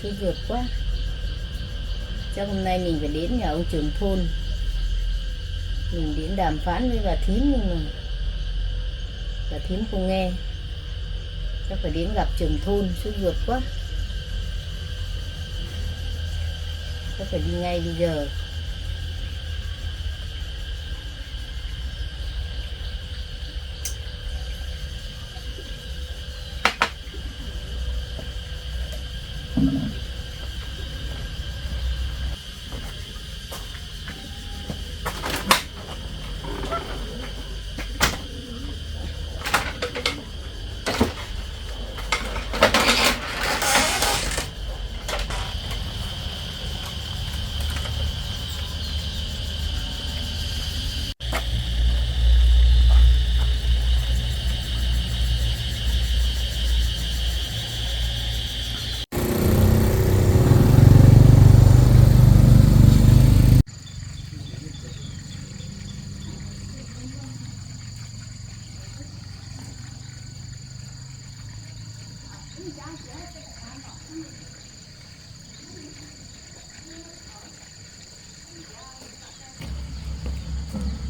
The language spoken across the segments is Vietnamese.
Sốt ruột quá. Chắc hôm nay mình phải đến nhà ông trưởng thôn. Mình đến đàm phán với bà thím nhưng mà bà thím không nghe. Chắc phải đến gặp trưởng thôn, sốt ruột quá. Chắc phải đi ngay bây giờ.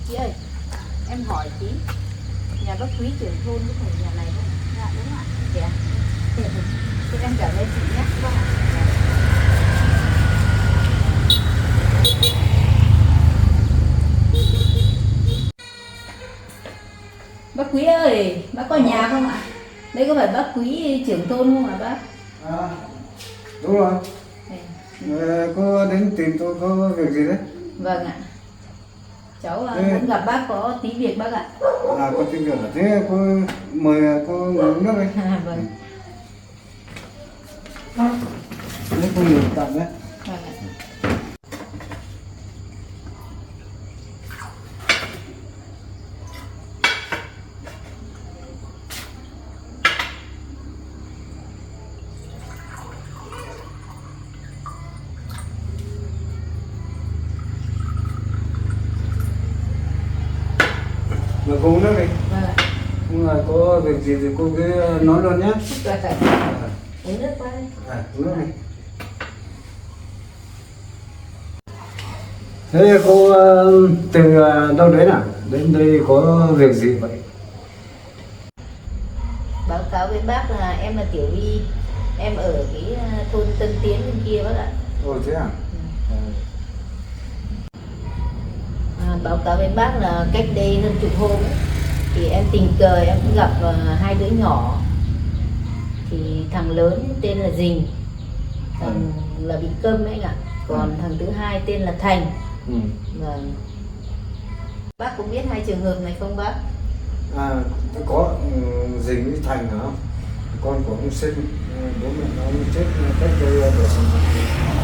Chị ơi, em hỏi tí, nhà bác Quý trưởng thôn có phải nhà này không? Dạ đúng ạ. Dạ. Thì em cảm ơn chị nhé. Vâng ạ. Quý ơi, bác có nhà không ạ? Đây có phải bác Quý trưởng thôn không ạ bác? À, đúng rồi. Cô đến tìm tôi có việc gì đấy? Vâng ạ. Cháu Thế- muốn gặp bác có tí việc bác ạ. À, có tìm việc à? Thế cô mời cô ngồi uống nước đi. Vâng. Thế cô ngồi tạm đấy. Vâng ạ. Mời cô uống nước đi. Vâng ạ. Nhưng mà có việc gì thì cô cứ nói luôn nhé. Vâng ạ. Uống nước qua đi. Uống nước đi. Thế cô từ đâu đấy nào? Đến đây có việc gì vậy? Báo cáo với bác là em là Tiểu Vi. Em ở cái thôn Tân Tiến bên kia bác ạ. Ồ thế à? Báo cáo với bác là cách đây hơn chục hôm ấy, thì em tình cờ em cũng gặp hai đứa nhỏ. Thì thằng lớn tên là Dình, thằng là bị câm đấy anh ạ. Còn thằng thứ hai tên là Thành. Vâng. Bác cũng biết hai trường hợp này không bác? À, có Dình với Thành hả? Con của ông Sinh, bố mẹ nó chết cách đây được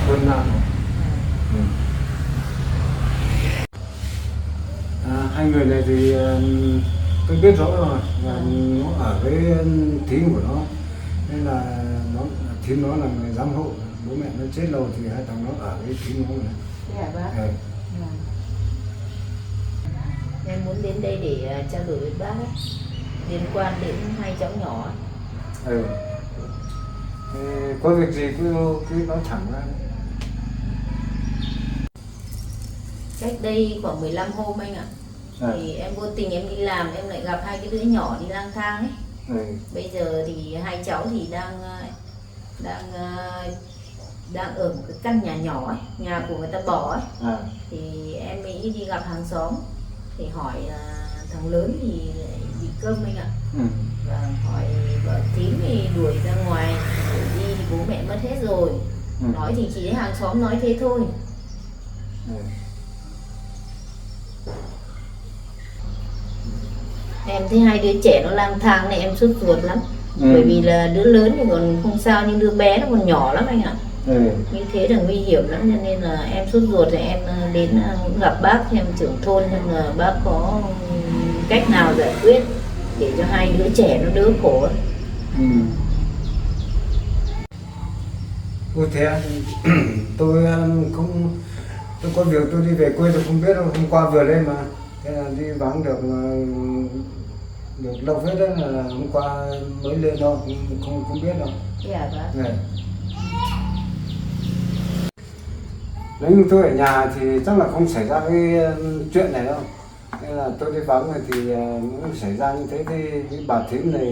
hơn năm. Hai người này thì tôi biết rõ rồi, và nó ở với thím của nó, nên là thím nó là người giám hộ. Bố mẹ nó chết lâu thì hai thằng nó ở với thím nó này. Thế hả bác? Ừ. Em muốn đến đây để trao đổi với bác ấy, liên quan đến hai cháu nhỏ ấy. Ừ. Thì có việc gì cứ nói thẳng ra. Cách đây khoảng 15 hôm anh ạ. Thì em vô tình em đi làm, em lại gặp hai cái đứa nhỏ đi lang thang ấy. Bây giờ thì hai cháu thì đang ở một cái căn nhà nhỏ ấy, nhà của người ta bỏ ấy. Thì em mới đi gặp hàng xóm thì hỏi thằng lớn thì bị câm anh ạ. Và hỏi vợ tím thì đuổi ra ngoài, đuổi đi thì bố mẹ mất hết rồi. Nói thì chỉ hàng xóm nói thế thôi. Em thấy hai đứa trẻ nó lang thang này em sốt ruột lắm. Bởi vì là đứa lớn thì còn không sao, nhưng đứa bé nó còn nhỏ lắm anh ạ. Như thế là nguy hiểm lắm, cho nên là em sốt ruột thì em đến gặp bác xem trưởng thôn xem là bác có cách nào giải quyết để cho hai đứa trẻ nó đỡ khổ. Ôi thế à? Tôi có việc tôi đi về quê tôi không biết đâu, hôm qua vừa lên mà, thế là đi vắng được lâu phết đấy, là hôm qua mới lên đâu, không biết đâu. Dạ bác. Này. Nếu như tôi ở nhà thì chắc là không xảy ra cái chuyện này đâu. Nên là tôi đi vắng rồi thì nó xảy ra như thế thì cái bà thím này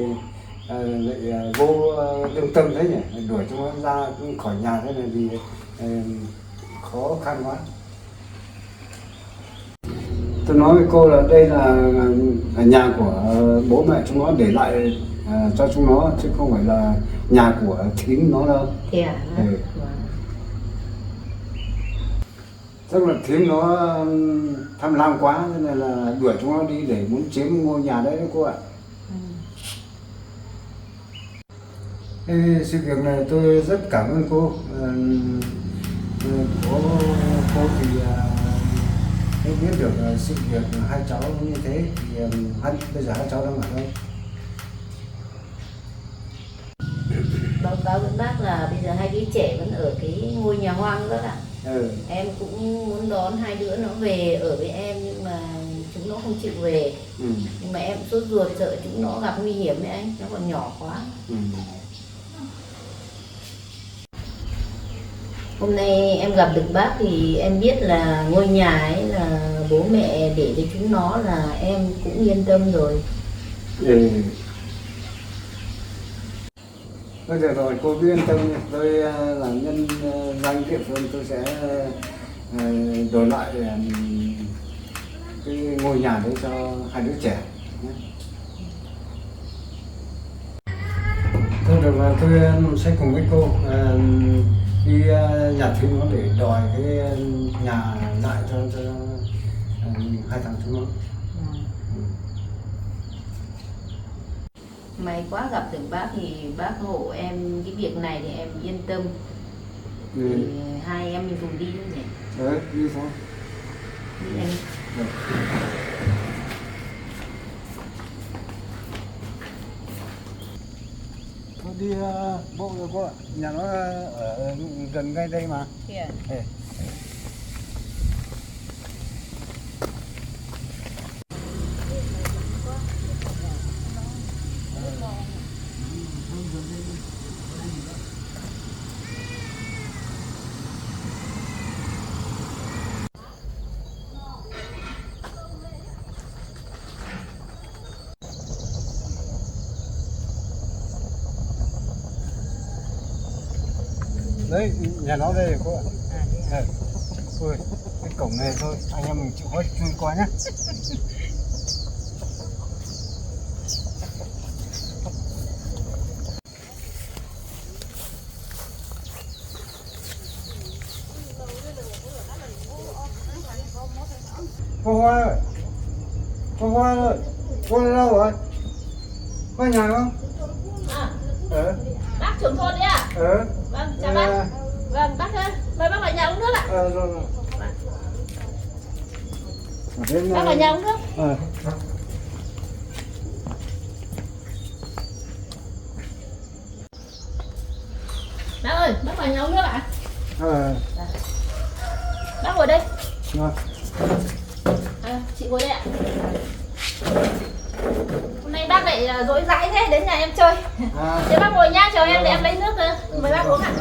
lại vô lương tâm thế nhỉ, đuổi chúng nó ra khỏi nhà thế này thì khó khăn quá. Tôi nói với cô là đây là nhà của bố mẹ chúng nó để lại cho chúng nó, chứ không phải là nhà của thím nó đâu. Thế à? Chắc là thím nó tham lam quá nên là đuổi chúng nó đi để muốn chiếm ngôi nhà đấy đó cô ạ. Cái sự việc này tôi rất cảm ơn cô. Có cô thì mới biết được sự việc hai cháu như thế thì bây giờ hai cháu đang ở đâu? Báo cáo với bác là bây giờ hai đứa trẻ vẫn ở cái ngôi nhà hoang đó ạ. Em cũng muốn đón hai đứa nó về ở với em, nhưng mà chúng nó không chịu về. Nhưng mà em sốt ruột sợ chúng nó gặp nguy hiểm đấy anh, nó còn nhỏ quá. Hôm nay em gặp được bác thì em biết là ngôi nhà ấy là bố mẹ để cho chúng nó, là em cũng yên tâm rồi. Bây giờ rồi cô cứ yên tâm, tôi là nhân danh địa phương, tôi sẽ đổi lại cái ngôi nhà đấy cho hai đứa trẻ nhé. được là tôi sẽ cùng với cô đi nhà thím nó để đòi cái nhà lại cho hai thằng chúng nó. Ừ. May quá gặp được bác thì bác hộ em cái việc này thì em yên tâm. Ừ. Thì hai em mình cùng đi thôi nhỉ? Đấy, đi thôi. Đi anh. Được. Thôi đi bộ rồi cô ạ, nhà nó ở gần ngay đây mà. Kìa. Đây. Đấy, nhà nó đây rồi cô ạ. Đây. Ôi, cái cổng này thôi, anh em mình chịu khó chui qua nhá. Cô Hoa ơi, cô Hoa ơi, cô ở đâu rồi? Có nhà không? Bác trưởng thôn đấy à? Vâng, chào bác. Vâng, bác ơi, mời bác vào nhà uống nước ạ. Rồi. Đến, Bác vào nhà uống nước. Bác ơi, bác vào nhà uống nước ạ. Bác ngồi đây. Chị ngồi đây ạ. Hôm nay bác lại dối dãi thế, đến nhà em chơi. Thế bác ngồi nhá, chờ em để em lấy nước nữa. Mời bác uống ạ.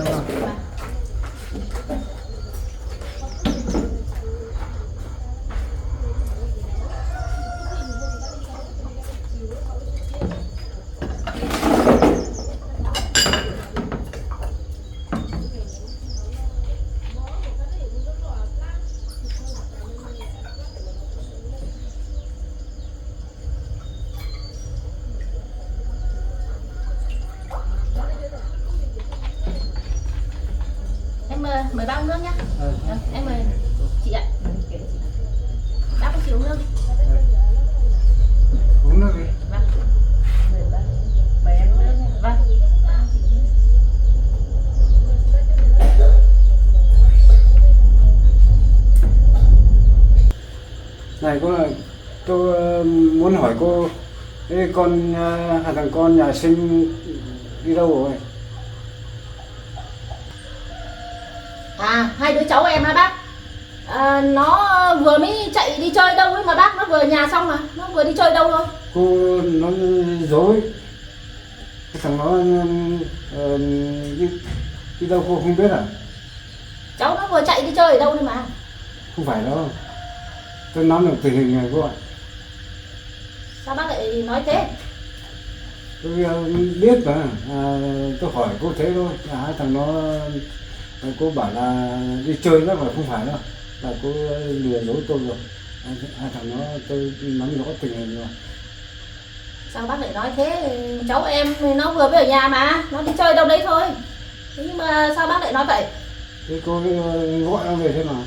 Mời bác uống nước nhá. Em mời chị ạ. Bác có chịu uống nước. Uống nước đi. Vâng. Mời em uống nước nhé. Vâng. Này cô ơi, tôi muốn hỏi cô, cái con hai thằng con nhà sinh đi đâu rồi? Hai đứa cháu em hả bác? Nó vừa mới chạy đi chơi đâu ấy mà bác, nó vừa nhà xong mà, nó vừa đi chơi đâu thôi. Cô nó dối, cái thằng nó đi đâu cô không biết à? Cháu nó vừa chạy đi chơi ở đâu thôi mà. Không phải đâu, tôi nắm được tình hình này cô ạ. Sao bác lại nói thế? Tôi biết mà, tôi hỏi cô thế thôi, hai thằng nó cô bảo là đi chơi đó mà không phải đâu, là cô lừa dối tôi rồi. Hai thằng nó tôi nắm rõ tình hình rồi. Sao bác lại nói thế? Cháu em nó vừa mới ở nhà mà, nó đi chơi đâu đấy thôi. Thế nhưng mà sao bác lại nói vậy? Thế cô gọi nó về thế nào?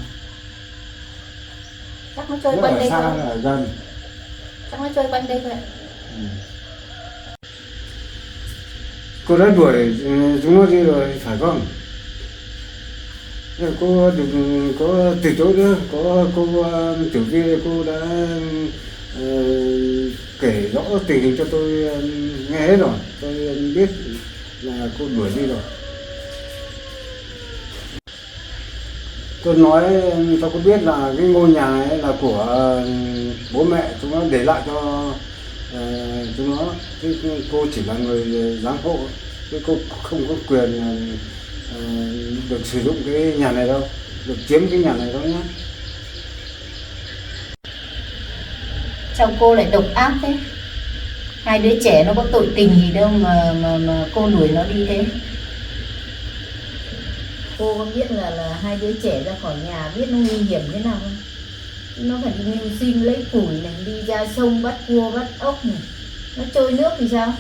Chắc nó chơi Nó quanh ở đây xa thôi. hay ở gần? Chắc nó chơi quanh đây thôi. Cô đã đuổi chúng nó đi rồi phải không? Cô đừng có từ chối nữa, có cô Tiểu Vi cô đã kể rõ tình hình cho tôi nghe hết rồi, tôi biết là cô đuổi đi rồi. Tôi nói cho cô biết là cái ngôi nhà này là của bố mẹ chúng nó để lại cho chúng nó, chứ cô chỉ là người giám hộ, chứ cô không có quyền được sử dụng cái nhà này đâu, được chiếm cái nhà này đâu nhé. Sao cô lại độc ác thế? Hai đứa trẻ nó có tội tình gì đâu mà cô đuổi nó đi thế? Cô có biết là hai đứa trẻ ra khỏi nhà biết nó nguy hiểm thế nào không? Nó phải đi mưu sinh lấy củi này, đi ra sông bắt cua bắt ốc này, nó trôi nước thì sao?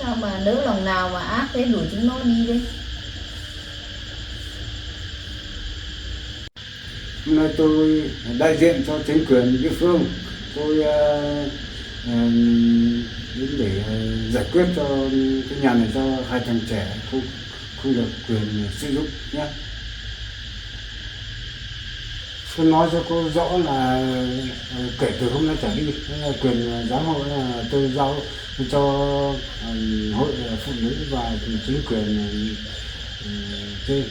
Sao mà nỡ lòng nào mà ác thế, đuổi chúng nó đi đấy. Hôm nay tôi đại diện cho chính quyền địa phương, tôi đến để giải quyết cho cái nhà này cho hai thằng trẻ không được quyền sử dụng nhé. Tôi nói cho cô rõ là kể từ hôm nay trở đi quyền giám hộ là tôi giao cho hội phụ nữ và chính quyền trên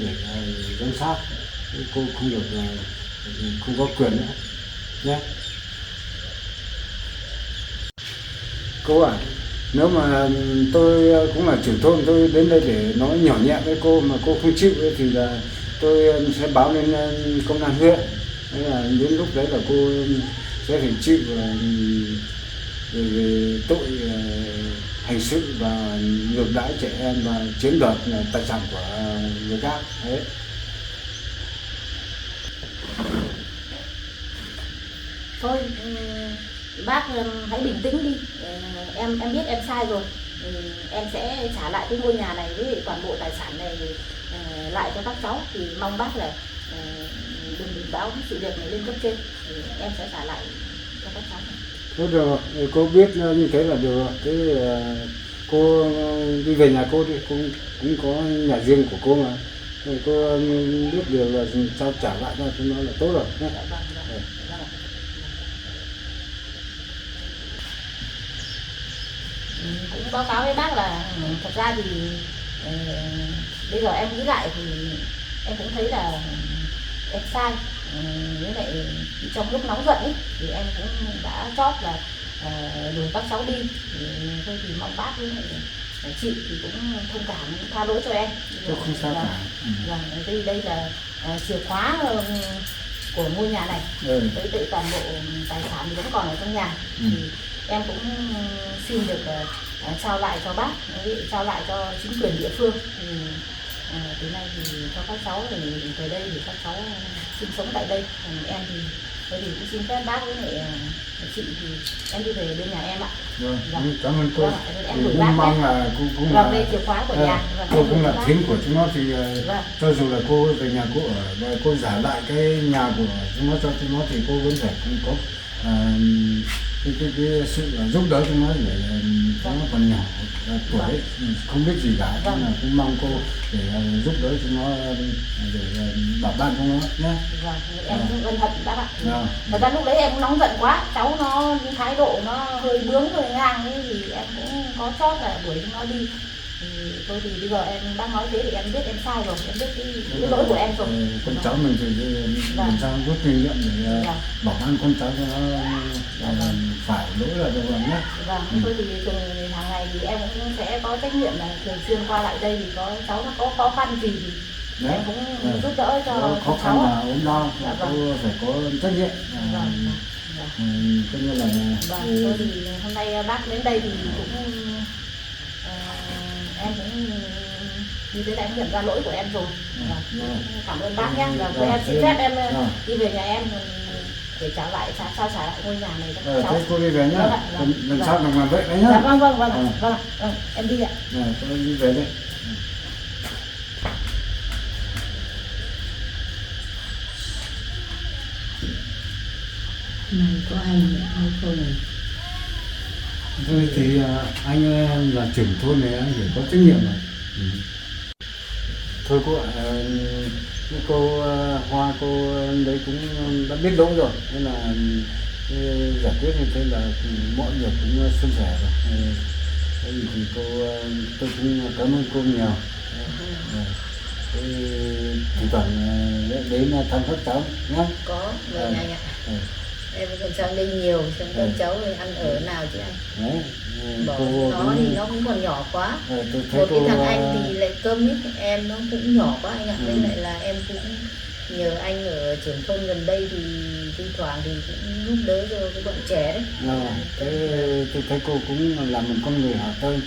để giám sát. Cô không được không có quyền nữa nhé. Cô à, nếu mà tôi cũng là trưởng thôn, tôi đến đây để nói nhỏ nhẹ với cô mà cô không chịu ấy, thì là tôi sẽ báo lên công an huyện. Thế là đến lúc đấy là cô sẽ phải chịu về tội hành sự và ngược đãi trẻ em và chiếm đoạt tài sản của người khác. Đấy. Thôi bác hãy bình tĩnh đi. Em biết em sai rồi. Em sẽ trả lại cái ngôi nhà này với toàn bộ tài sản này lại cho các cháu. Thì mong bác là đừng báo sự việc này lên cấp trên, thì em sẽ trả lại cho các cháu. Thôi được rồi, cô biết như thế là được rồi. Thế cô đi về nhà cô đi, cô cũng có nhà riêng của cô mà. Rồi cô biết điều là sao trả lại cho nó là tốt rồi nhé. Dạ vâng, vâng. Cũng báo cáo với bác là thật ra thì bây giờ em nghĩ lại thì em cũng thấy là em sai. Với lại trong lúc nóng giận ấy thì em cũng đã chót là đuổi các cháu đi. Thì thôi thì mong bác với lại chị thì cũng thông cảm, tha lỗi cho em. Tôi không sao cả. Vâng, đây là chìa khóa của ngôi nhà này. Với tự toàn bộ tài sản thì vẫn còn ở trong nhà. Thì em cũng xin được trao lại cho bác, trao lại cho chính quyền địa phương. Thì từ nay thì cho các cháu thì về đây thì các cháu sinh sống tại đây. Em thì tôi thì cũng xin phép bác với lại chị thì em đi về bên nhà em ạ. Vâng, cảm ơn cô. Vâng, em gửi bác mong nhé. là cô cũng Vâng, là đây chìa khóa của nhà. Vâng, cô em cũng gửi là bác. thím của chúng nó thì Vâng. cho dù là cô về nhà cô ở và cô trả lại cái nhà của chúng nó cho chúng nó thì cô vẫn phải cũng có cái sự giúp đỡ chúng nó để chúng nó còn nhỏ tuổi ấy, không biết gì cả. Nên là cũng mong cô để giúp đỡ chúng nó để bảo ban cho nó nhé. Vâng, em cũng ân hận bác ạ. Vâng. Thật ra lúc đấy em cũng nóng giận quá, cháu nó thái độ nó hơi bướng hơi ngang ấy, thì em cũng có chót là đuổi chúng nó đi. Thì thôi thì bây giờ em bác nói thế thì em biết em sai rồi, em biết cái lỗi của em rồi. Con cháu mình thì làm sao rút kinh nghiệm để bảo ban con cháu cho nó phải lỗi là được rồi nhé. Vâng, thôi thì hàng ngày thì em cũng sẽ có trách nhiệm là thường xuyên qua lại đây, thì có cháu nó có khó khăn gì thì đấy, em cũng giúp đỡ cho khó khăn cháu. là ốm đau là cô phải có trách nhiệm. Cho nên là Vâng, thôi thì hôm nay bác đến đây thì cũng em cũng như thế là em nhận ra lỗi của em rồi. Cảm ơn bác nhé. Và em xin phép em đi về nhà em để trả lại trả lại ngôi nhà này cho cháu. Thế cô đi về nhá. Lần sau đừng làm vậy đấy nhá. Dạ, vâng, em đi ạ. Tôi đi về đây. Này có anh hay không? Thôi thì anh là trưởng thôn này anh phải có trách nhiệm rồi. Thôi cô ạ, cô Hoa cô đấy cũng đã biết lỗi rồi, nên là giải quyết như thế là mọi việc cũng suôn sẻ rồi. Thế thì tôi cũng cảm ơn cô nhiều. Thỉnh thoảng đến thăm các cháu nhé. Có, về nhà nhà. Em còn sang đây nhiều, xem các cháu ăn ở nào chứ anh. Đấy, Bỏ cô nó thì nó cũng còn nhỏ quá. tôi thấy Một cái cô, thằng anh thì lại cơm nít em nó cũng nhỏ quá anh ạ. Nên lại là em cũng nhờ anh ở trưởng thôn gần đây thì thi thoảng thì cũng giúp đỡ cho cái bọn trẻ đấy. tôi thấy cô cũng là một con người hảo tâm.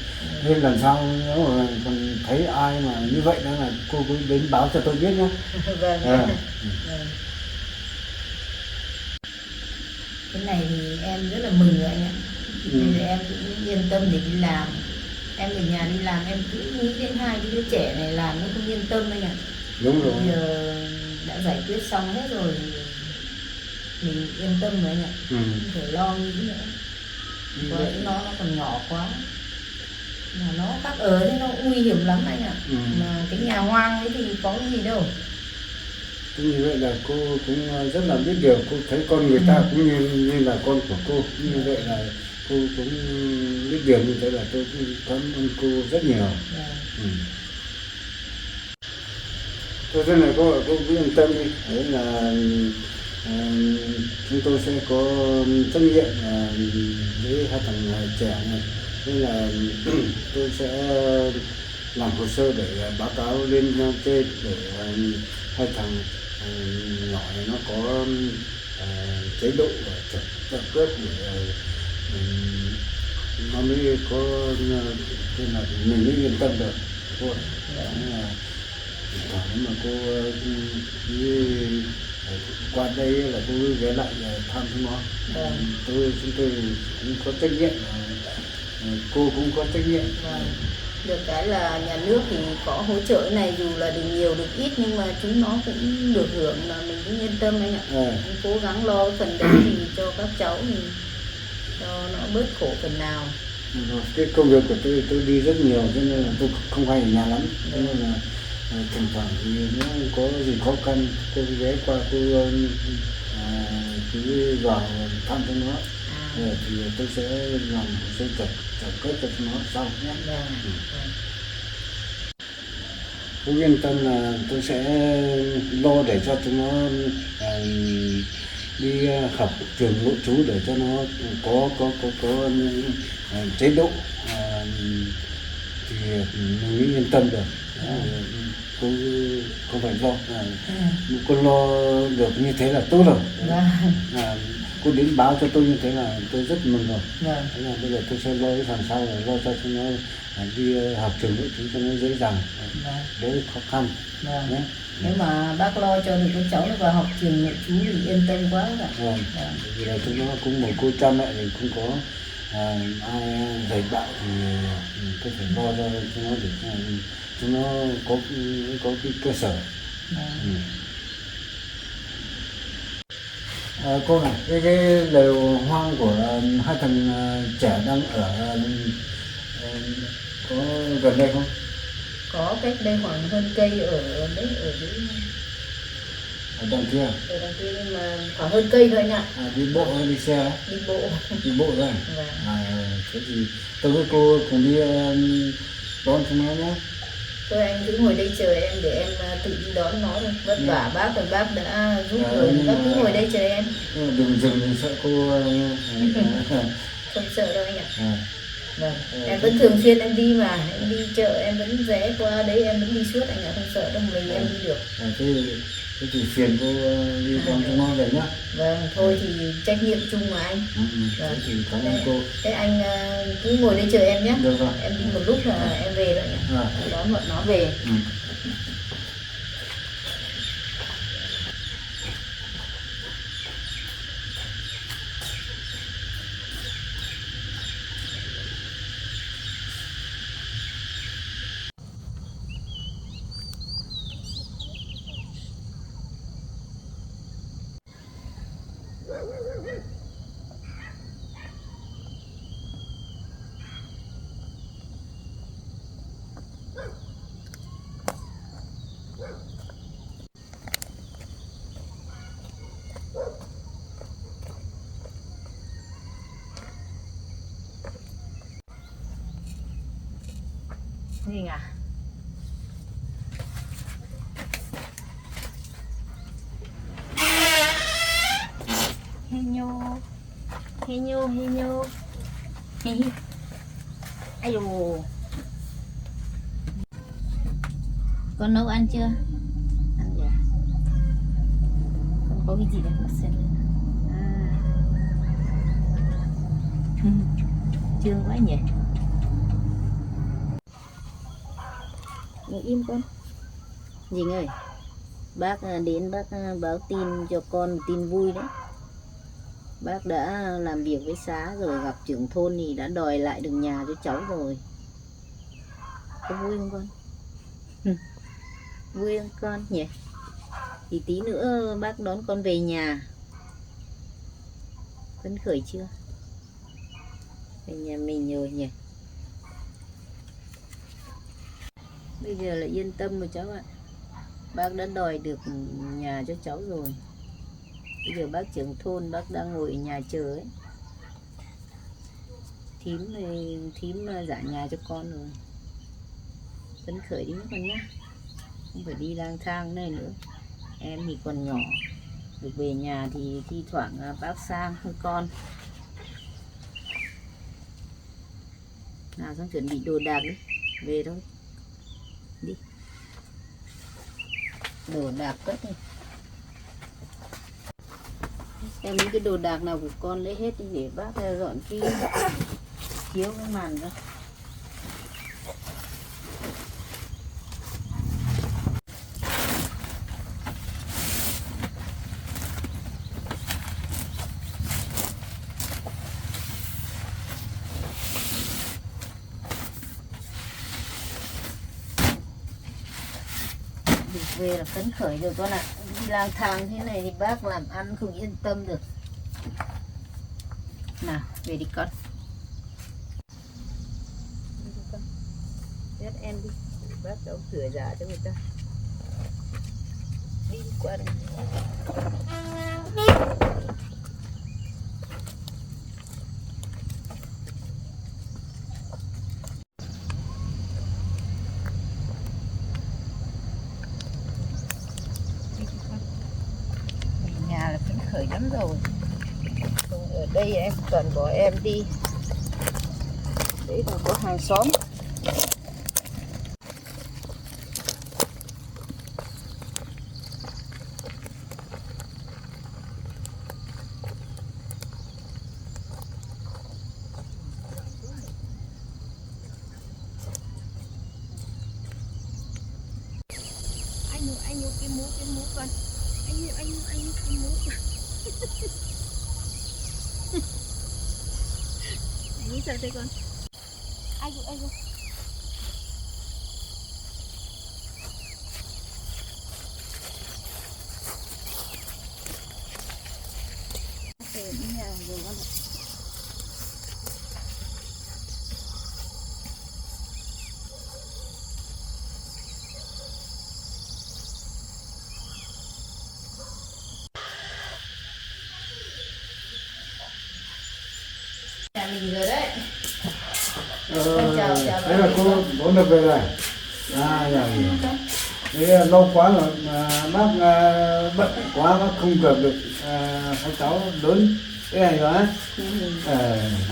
Nên lần sau nếu mà còn thấy ai mà như vậy đó là cô cứ đến báo cho tôi biết nhé. Vâng. Vâng. Cái này thì em rất là mừng rồi anh ạ. Nên là em cũng yên tâm để đi làm. em ở nhà đi làm em cứ nghĩ đến hai cái đứa trẻ này làm nó không yên tâm anh ạ. Đúng rồi. Bây giờ đã giải quyết xong hết rồi mình yên tâm rồi anh ạ. Không phải lo nghĩ nữa. Có những nó còn nhỏ quá, mà nó các ở thế nó cũng nguy hiểm lắm anh ạ. Mà cái nhà hoang ấy thì có cái gì đâu. Như vậy là cô cũng rất là biết điều, cô thấy con người ta cũng như là con của cô, như vậy là cô cũng biết điều, như thế là tôi cũng cảm ơn cô rất nhiều. Thôi thế này cô cứ yên tâm đi, đấy là chúng tôi sẽ có trách nhiệm với hai thằng trẻ này, nên là tôi sẽ làm hồ sơ để báo cáo lên trên để hai thằng nhỏ này nó có chế độ trợ cấp để nó mới có nên là mình mới yên tâm được cô. Nếu mà cô qua đây là cô ghé lại thăm chúng nó. Chúng tôi cũng có trách nhiệm, cô cũng có trách nhiệm. Được cái là nhà nước thì có hỗ trợ này, dù là được nhiều được ít nhưng mà chúng nó cũng được hưởng, là mình cũng yên tâm anh ạ. Mình cố gắng lo cái phần đấy thì cho các cháu thì cho nó bớt khổ phần nào. Cái công việc của tôi đi rất nhiều cho nên là tôi không hay ở nhà lắm, cho nên là thỉnh thoảng thì nếu có gì khó khăn cô ghé qua cô cứ vào thăm cho nó. Thì tôi sẽ làm hồ sơ trợ cấp cho nó sau nhé. Cô yên tâm là tôi sẽ lo để cho chúng nó đi học trường nội trú để cho nó có chế độ thì mình mới yên tâm được. Cô không phải lo, cô lo được như thế là tốt rồi. Cô đến báo cho tôi như thế là tôi rất mừng rồi. Thế là bây giờ tôi sẽ lo cái phần sau, là lo cho chúng nó đi học trường nội trú cho nó dễ dàng, đỡ khó khăn. Nếu mà bác lo cho được các cháu nó vào học trường nội trú thì yên tâm quá cả. Vì là chúng nó cũng một cô cha mẹ thì không có ai dạy bảo thì tôi phải lo cho chúng nó để chúng nó có cái cơ sở. Cô này, cái lều hoang của hai thằng trẻ đang ở có gần đây không? Có cách đây khoảng hơn cây ở đấy, ở dưới ở đằng kia. Ở đằng kia nhưng mà khoảng hơn cây thôi anh ạ. Đi bộ hay đi xe? Đi bộ. Đi bộ thôi. Thế thì tôi với cô cùng đi đón chúng nó nhé. Thôi anh cứ ngồi đây chờ em để em tự đi đón nó thôi. Vất vả bác rồi, bác đã giúp rồi, bác cứ ngồi đây chờ em. Đừng dừng, đừng sợ cô. Không sợ đâu anh ạ. Em vẫn thường xuyên em đi mà, em đi chợ em vẫn rẽ qua đấy, em vẫn đi suốt anh ạ, không sợ đâu, mình em đi được. Thế thì phiền cô đi đón chúng nó về nhá. Vâng, thôi thì trách nhiệm chung mà anh. Thế thì cảm ơn cô. Thế anh cứ ngồi đây chờ em nhé. Được rồi. Em đi một lúc là em về rồi nhỉ. Đón bọn nó về. Nhìn à? Henyo, henyo, henyo. Ai dồi. Con nấu ăn chưa? Ăn rồi. Con có cái gì đấy mà xem. Trương quá nhỉ. Ngồi im con. Dình ơi, bác đến bác báo tin cho con một tin vui đấy. Bác đã làm việc với xã rồi, gặp trưởng thôn thì đã đòi lại được nhà cho cháu rồi. Có vui không con? Vui không con nhỉ? Thì tí nữa bác đón con về nhà. Phấn khởi chưa? Về nhà mình rồi nhỉ? Bây giờ là yên tâm rồi cháu ạ. Bác đã đòi được nhà cho cháu rồi. Bây giờ bác trưởng thôn, bác đang ngồi ở nhà chờ ấy. Thím giả nhà cho con rồi. Phấn khởi đi nhé con nhá. Không phải đi lang thang này nữa. Em thì còn nhỏ. Được về nhà thì thi thoảng bác sang với con. Nào xong chuẩn bị đồ đạc đi. Về thôi. Đi. Đồ đạc cất đi. Em những cái đồ đạc nào của con lấy hết đi để bác dọn cái chiếu cái màn ra. Về là phấn khởi rồi con ạ. Đi lang thang thế này thì bác làm ăn không yên tâm được. Nào về đi con. Đi đi con. Dắt em đi. Bác đóng cửa giả cho người ta. Đi qua đây. Nhà là phấn khởi lắm rồi. Ở đây em cần bỏ em đi. Đấy là có hàng xóm. Anh nhổ cái mũ con. Anh cái mũ. Anh sợ thế con. Ai dụ. Về nhà rồi con ạ. Nhà mình rồi đấy. Chào Thế là cô được về rồi. Dạ. Thế lâu quá rồi mà bác bận quá, bác không gặp được hai cháu lớn thế này rồi á.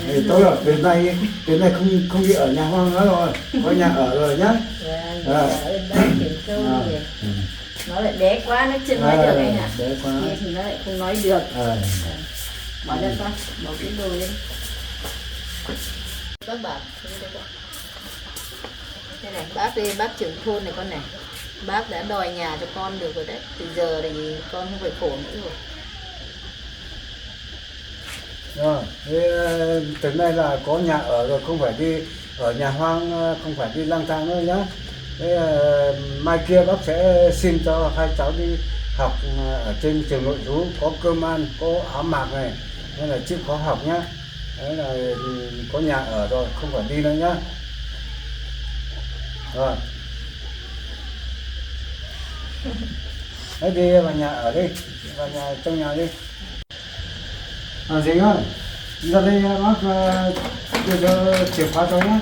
Thì tôi ở đến nay không đi ở nhà hoang nữa rồi, có nhà ở rồi nhá. Ở đây chuyển châu rồi. Nó lại bé quá, nó chưa nói được anh ạ. Bé quá. Thì nó lại không nói được. Bỏ ra con, bỏ cái đồ lên. Bác bảo, đây này, bác đi, bác trưởng thôn này con này. Bác đã đòi nhà cho con được rồi đấy. Từ giờ thì con không phải khổ nữa rồi. Rồi, thế từ nay là có nhà ở rồi, không phải đi ở nhà hoang, không phải đi lang thang nữa nhá. Thế mai kia bác sẽ xin cho hai cháu đi học ở trên trường nội trú, có cơm ăn, có áo mặc này, nên là chịu khó học nhá. Đấy là có nhà ở rồi, không phải đi nữa nhá. Rồi. Đấy, đi vào nhà ở đi, vào nhà trong nhà đi. Dính ơi, ra đây bác đưa cho chìa khóa cho nhé.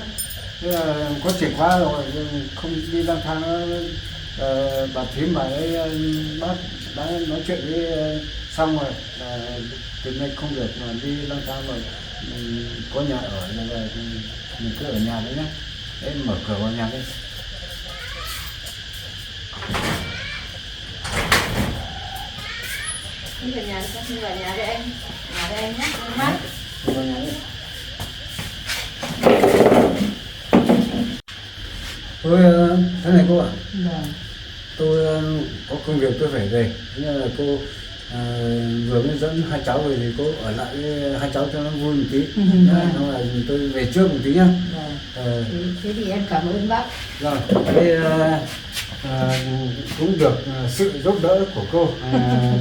Thế là có chìa khóa rồi, không đi lang thang nữa. Bà thím bà ấy, bác nói chuyện với xong rồi, từ nay không được mà đi lang thang rồi. Mình có nhà ở nên là mình cứ ở nhà đấy nhé. Đấy, mở cửa vào nhà đi. Đi vào nhà con, đi vào nhà với anh. Nhà với anh nhé, mát. Đi vào nhà đi. Tôi thế này cô ạ. Tôi có công việc tôi phải về, nên là cô vừa mới dẫn hai cháu về thì cô ở lại với hai cháu cho nó vui một tí. Xong rồi tôi về trước một tí nhá. Thế thì em cảm ơn bác. Rồi, thế cũng được sự giúp đỡ của cô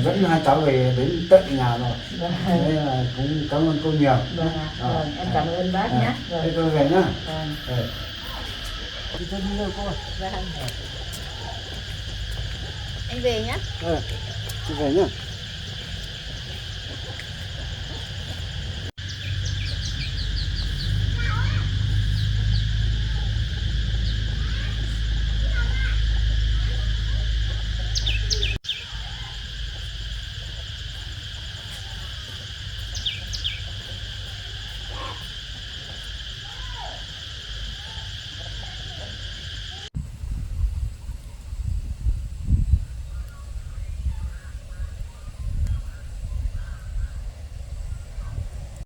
dẫn hai cháu về đến tận nhà rồi. Thế là cũng cảm ơn cô nhiều. Vâng, em cảm ơn bác nhé. Thế tôi về nhá. Vâng. Thì tôi đi đâu cô? Vâng. Anh về nhé. Tôi về nhá.